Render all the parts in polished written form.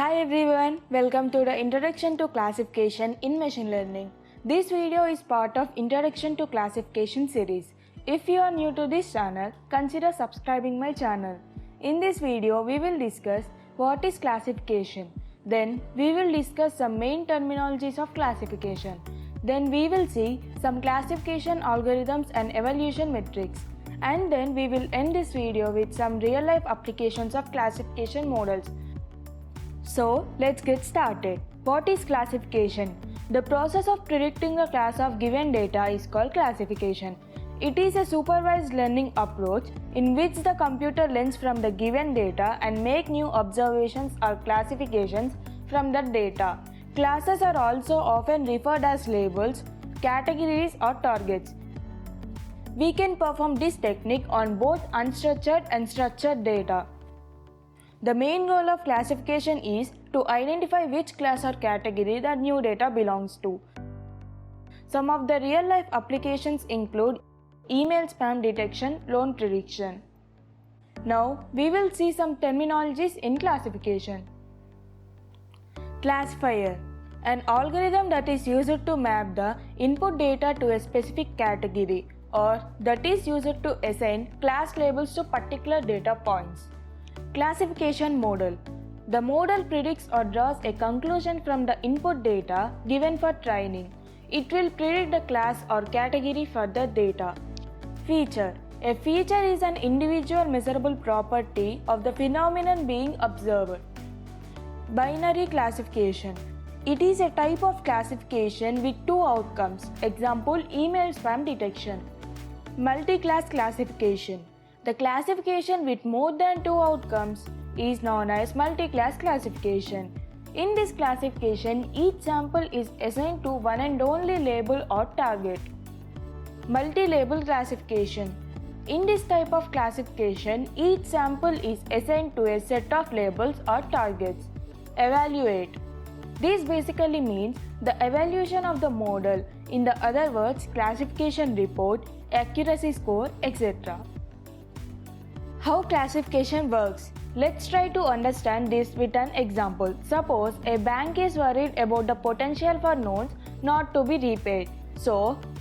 Hi everyone, welcome to the Introduction to Classification in Machine Learning. This video is part of Introduction to Classification series. If you are new to this channel, consider subscribing my channel. In this video, we will discuss what is classification. Then we will discuss some main terminologies of classification. Then we will see some classification algorithms and evaluation metrics. And then we will end this video with some real-life applications of classification models. So let's get started. What is classification? The process of predicting a class of given data is called classification. It is a supervised learning approach in which the computer learns from the given data and make new observations or classifications from that data. Classes are also often referred as labels, categories or targets. We can perform this technique on both unstructured and structured data. The main goal of classification is to identify which class or category the new data belongs to. Some of the real-life applications include email spam detection, loan prediction. Now, we will see some terminologies in classification. Classifier: an algorithm that is used to map the input data to a specific category, or that is used to assign class labels to particular data points. Classification model: the model predicts or draws a conclusion from the input data given for training. It will predict the class or category for the data. Feature: a feature is an individual measurable property of the phenomenon being observed. Binary classification: it is a type of classification with two outcomes. Example, email spam detection. Multi-class classification: the classification with more than two outcomes is known as multi-class classification. In this classification, each sample is assigned to one and only label or target. Multi-label classification: in this type of classification, each sample is assigned to a set of labels or targets. Evaluate: this basically means the evaluation of the model, in the other words, classification report, accuracy score, etc. How classification works? Let's try to understand this with an example. Suppose a bank is worried about the potential for loans not to be repaid. So,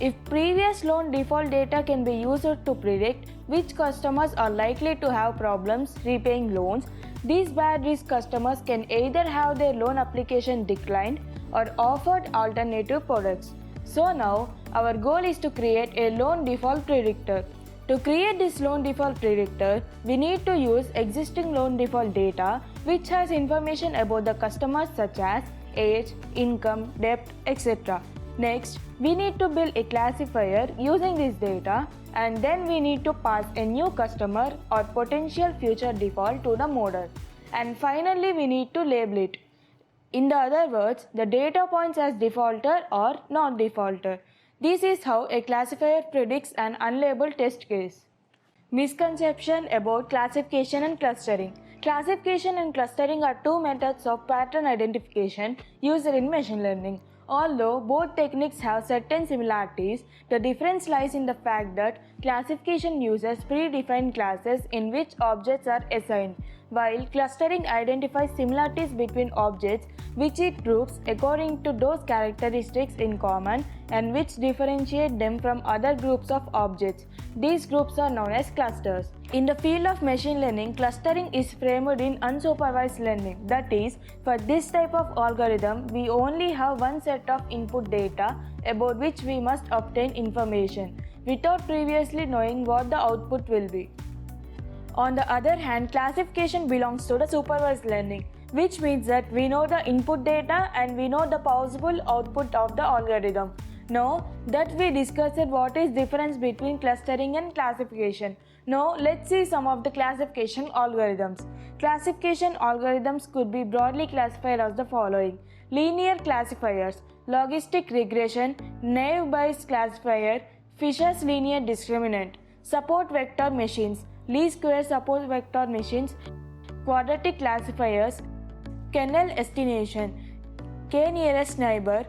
if previous loan default data can be used to predict which customers are likely to have problems repaying loans, these bad risk customers can either have their loan application declined or offered alternative products. So now, our goal is to create a loan default predictor. To create this loan default predictor, we need to use existing loan default data which has information about the customers such as age, income, debt, etc. Next, we need to build a classifier using this data, and then we need to pass a new customer or potential future default to the model. And finally, we need to label it. In the other words, the data points as defaulter or not defaulter. This is how a classifier predicts an unlabeled test case. Misconception about classification and clustering. Classification and clustering are two methods of pattern identification used in machine learning. Although both techniques have certain similarities, the difference lies in the fact that classification uses predefined classes in which objects are assigned, while clustering identifies similarities between objects which it groups according to those characteristics in common and which differentiate them from other groups of objects. These groups are known as clusters. In the field of machine learning, clustering is framed in unsupervised learning. That is, for this type of algorithm, we only have one set of input data about which we must obtain information, without previously knowing what the output will be. On the other hand, classification belongs to the supervised learning, which means that we know the input data and we know the possible output of the algorithm. Now that we discussed what is difference between clustering and classification, now let's see some of the classification algorithms. Classification algorithms could be broadly classified as the following: linear classifiers, logistic regression, naive Bayes classifier, Fisher's linear discriminant, support vector machines, least square support vector machines, quadratic classifiers, kernel estimation, k-nearest neighbor,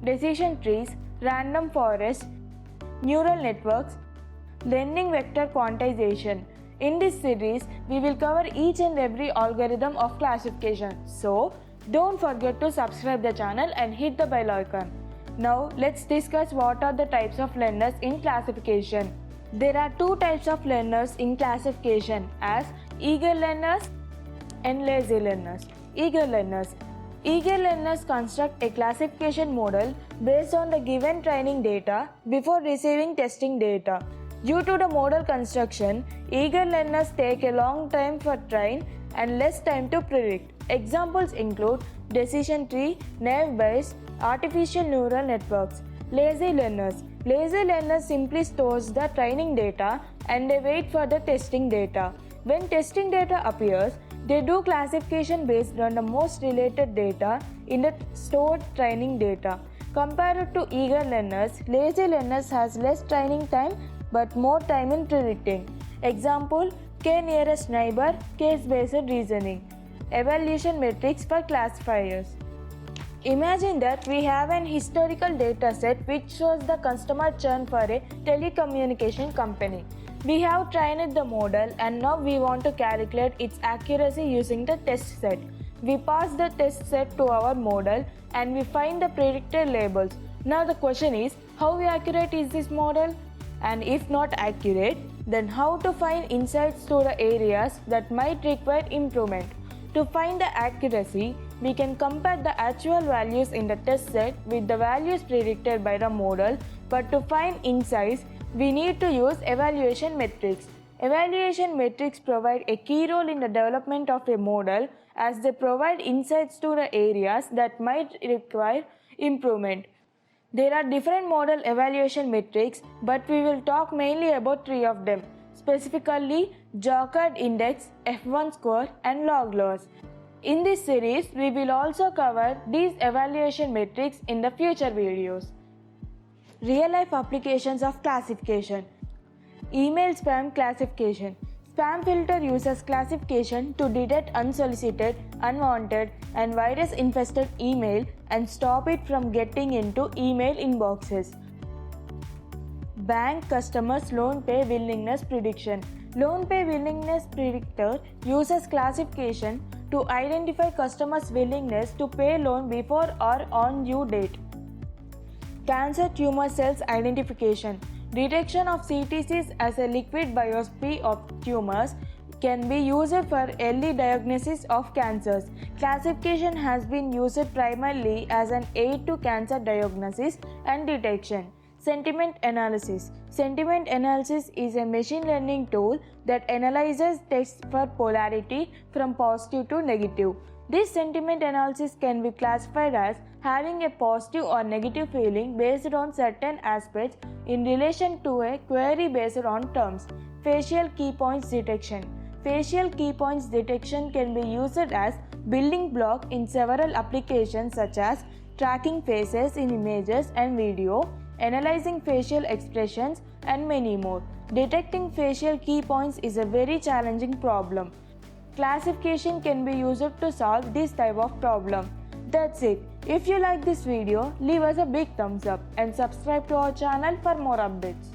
decision trees, random forest, neural networks, learning vector quantization. In this series, we will cover each and every algorithm of classification. So, Don't forget to subscribe the channel and hit the bell icon. Now let's discuss what are the types of learners in classification. There are two types of learners in classification as eager learners and lazy learners. Eager learners. Eager learners construct a classification model based on the given training data before receiving testing data. Due to the model construction, eager learners take a long time for train and less time to predict. Examples include decision tree, naive Bayes, artificial neural networks. Lazy learners. Lazy learners simply stores the training data and they wait for the testing data. When testing data appears, they do classification based on the most related data in the stored training data. Compared to eager learners, lazy learners has less training time but more time in predicting. Example, K nearest neighbor, case-based reasoning. Evaluation metrics for classifiers. Imagine that we have an historical data set which shows the customer churn for a telecommunication company. We have trained the model and now we want to calculate its accuracy using the test set. We pass the test set to our model and we find the predicted labels. Now the question is, how accurate is this model? And if not accurate, then how to find insights to the areas that might require improvement. To find the accuracy, we can compare the actual values in the test set with the values predicted by the model, but to find insights, we need to use evaluation metrics. Evaluation metrics provide a key role in the development of a model as they provide insights to the areas that might require improvement. There are different model evaluation metrics, but we will talk mainly about three of them, specifically Jochard index, F1 score, and log loss. In this series, we will also cover these evaluation metrics in the future videos. Real-life applications of classification. Email spam classification. Spam filter uses classification to detect unsolicited, unwanted, and virus-infested email and stop it from getting into email inboxes. Bank customers loan pay willingness prediction. Loan pay willingness predictor uses classification to identify customers' willingness to pay loan before or on due date. Cancer tumor cells identification. Detection of CTCs as a liquid biopsy of tumors can be used for early diagnosis of cancers. Classification has been used primarily as an aid to cancer diagnosis and detection. Sentiment analysis. Sentiment analysis is a machine learning tool that analyzes text for polarity from positive to negative. This sentiment analysis can be classified as having a positive or negative feeling based on certain aspects in relation to a query based on terms. Facial key points detection. Facial key points detection can be used as building block in several applications such as tracking faces in images and video, analyzing facial expressions, and many more. Detecting facial key points is a very challenging problem. Classification can be used to solve this type of problem. That's it. If you like this video, leave us a big thumbs up and subscribe to our channel for more updates.